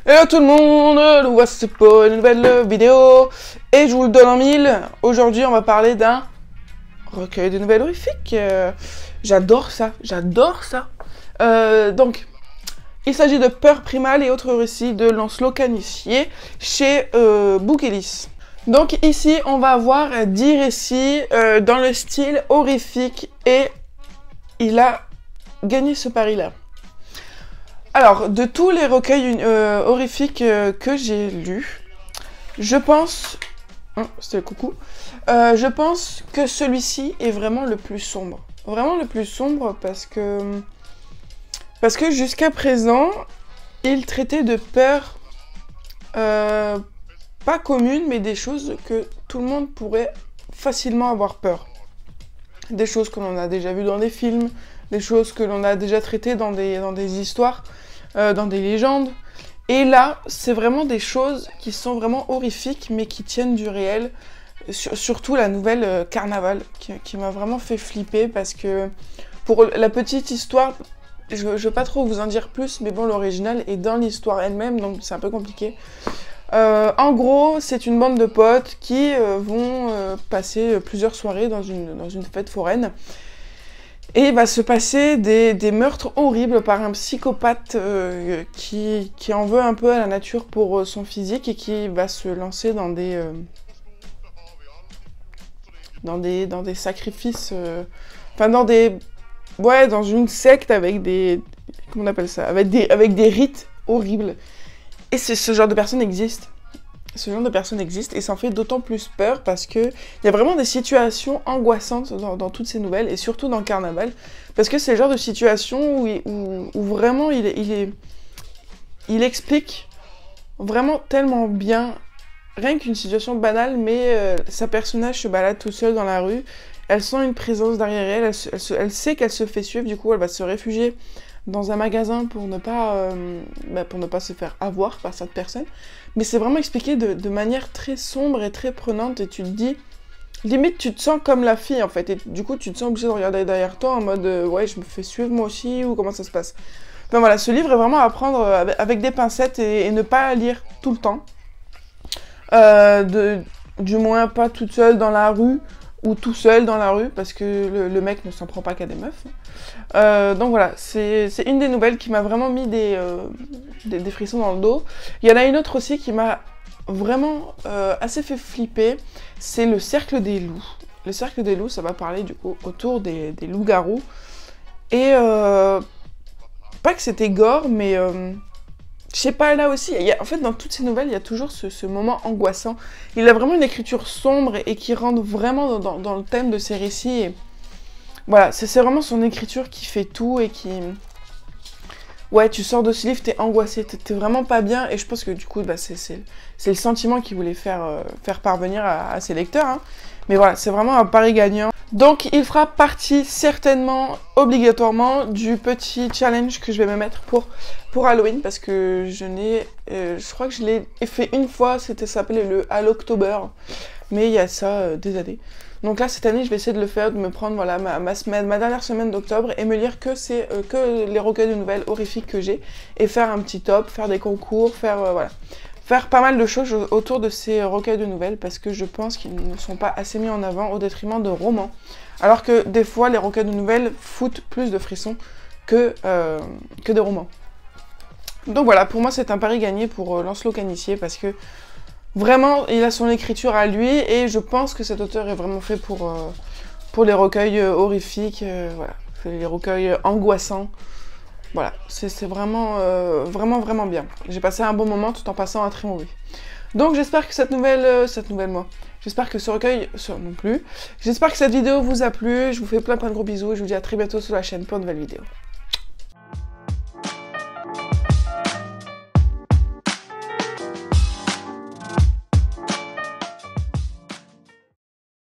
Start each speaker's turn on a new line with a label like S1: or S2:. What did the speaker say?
S1: Hello tout le monde, nous voici pour une nouvelle vidéo et je vous le donne en mille. Aujourd'hui on va parler d'un recueil de nouvelles horrifiques. J'adore ça, j'adore ça. Donc il s'agit de Peur primale et autres récits de Lancelot Canissier chez Bouquelis. Donc ici on va avoir 10 récits dans le style horrifique et il a gagné ce pari-là. Alors, de tous les recueils horrifiques que j'ai lus, je pense... c'était le coucou. Je pense que celui-ci est vraiment le plus sombre. Vraiment le plus sombre parce que jusqu'à présent, il traitait de peurs pas communes, mais des choses que tout le monde pourrait facilement avoir peur. Des choses que l'on a déjà vues dans des films, des choses que l'on a déjà traitées dans des histoires, dans des légendes. Et là, c'est vraiment des choses qui sont vraiment horrifiques, mais qui tiennent du réel. Surtout la nouvelle Carnaval, qui m'a vraiment fait flipper, parce que pour la petite histoire, je ne veux pas trop vous en dire plus, mais bon, l'original est dans l'histoire elle-même, donc c'est un peu compliqué. En gros, c'est une bande de potes qui vont passer plusieurs soirées dans une fête foraine. Et il va se passer des meurtres horribles par un psychopathe qui en veut un peu à la nature pour son physique et qui va se lancer dans des sacrifices, enfin dans une secte avec comment on appelle ça, avec des rites horribles. Et ce genre de personnes existe. Ce genre de personnes existe et ça en fait d'autant plus peur parce que il y a vraiment des situations angoissantes dans toutes ces nouvelles et surtout dans Carnaval, parce que c'est le genre de situation où vraiment il explique vraiment tellement bien, rien qu'une situation banale, mais sa personnage se balade tout seul dans la rue, elle sent une présence derrière elle, elle sait qu'elle se fait suivre, du coup elle va se réfugier dans un magasin pour ne pas se faire avoir par cette personne. Mais c'est vraiment expliqué de manière très sombre et très prenante, et tu te dis, limite tu te sens comme la fille en fait, et du coup tu te sens obligé de regarder derrière toi en mode ouais, je me fais suivre moi aussi, ou comment ça se passe. Enfin voilà, ce livre est vraiment à prendre avec des pincettes et ne pas lire tout le temps. Du moins pas toute seule dans la rue, ou tout seul dans la rue, parce que le mec ne s'en prend pas qu'à des meufs. Donc voilà, c'est une des nouvelles qui m'a vraiment mis des frissons dans le dos. Il y en a une autre aussi qui m'a vraiment assez fait flipper, c'est Le Cercle des Loups. Le Cercle des Loups, ça va parler du coup autour des loups-garous. Et pas que c'était gore, mais je sais pas, là aussi, en fait dans toutes ces nouvelles, il y a toujours ce moment angoissant. Il a vraiment une écriture sombre et qui rentre vraiment dans le thème de ses récits. Et voilà, c'est vraiment son écriture qui fait tout et qui... Ouais, tu sors de ce livre, t'es angoissé, t'es vraiment pas bien. Et je pense que du coup, c'est le sentiment qu'il voulait faire parvenir à ses lecteurs. Hein. Mais voilà, c'est vraiment un pari gagnant. Donc il fera partie certainement, obligatoirement, du petit challenge que je vais me mettre pour Halloween, parce que je crois que je l'ai fait une fois, ça s'appelait le Hallowtober, mais il y a ça des années. Donc là cette année je vais essayer de le faire, de me prendre voilà, ma dernière semaine d'octobre et me lire que les recueils de nouvelles horrifiques que j'ai, et faire un petit top, faire des concours, faire pas mal de choses autour de ces recueils de nouvelles, parce que je pense qu'ils ne sont pas assez mis en avant au détriment de romans. Alors que des fois, les recueils de nouvelles foutent plus de frissons que des romans. Donc voilà, pour moi, c'est un pari gagné pour Lancelot Canissier, parce que vraiment, il a son écriture à lui, et je pense que cet auteur est vraiment fait pour les recueils horrifiques, voilà, les recueils angoissants. Voilà, c'est vraiment, vraiment bien. J'ai passé un bon moment tout en passant un très mauvais. Donc j'espère que j'espère que ce recueil, non plus. J'espère que cette vidéo vous a plu. Je vous fais plein de gros bisous et je vous dis à très bientôt sur la chaîne pour une nouvelle vidéo.